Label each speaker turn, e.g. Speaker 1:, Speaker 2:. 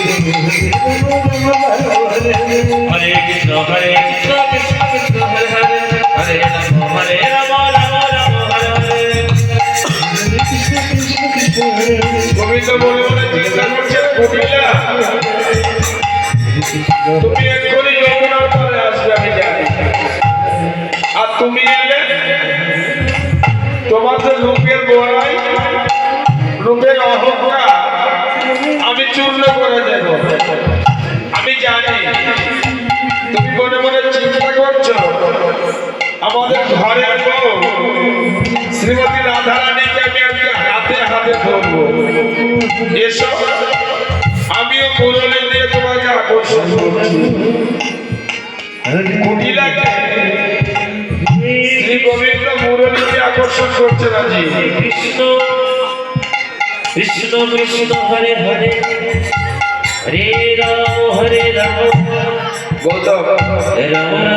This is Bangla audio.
Speaker 1: हरे कृष्ण कृष्ण कृष्ण हरे हरे हरे राम राम राम हरे हरे
Speaker 2: গোবিন্দ বলে বলে চিন্তা করছে কপিলা তুমি এক্ষুনি যমুনার পারে আসবে আমি জানি আর তুমি এলে তোমার যে লোকের বড়াই লোকের অহংকার আমি চূর্ণ করে দেব আমি জানি তুমি মনে মনে চিন্তা করছো আমাদের ঘরের বউ শ্রীমতী রাধারানীকে আমি আজকে হাতে হাতে ধরবো এসো আমিও মুরলি দিয়ে তোমাকে আকর্ষণ করছি কুটিলাকে শ্রী গোবিন্দ মুরলীকে আকর্ষণ করছে রাজি
Speaker 1: कृष्ण कृष्ण कृष्ण हरे हरे हरे राम
Speaker 2: গৌতম
Speaker 1: राम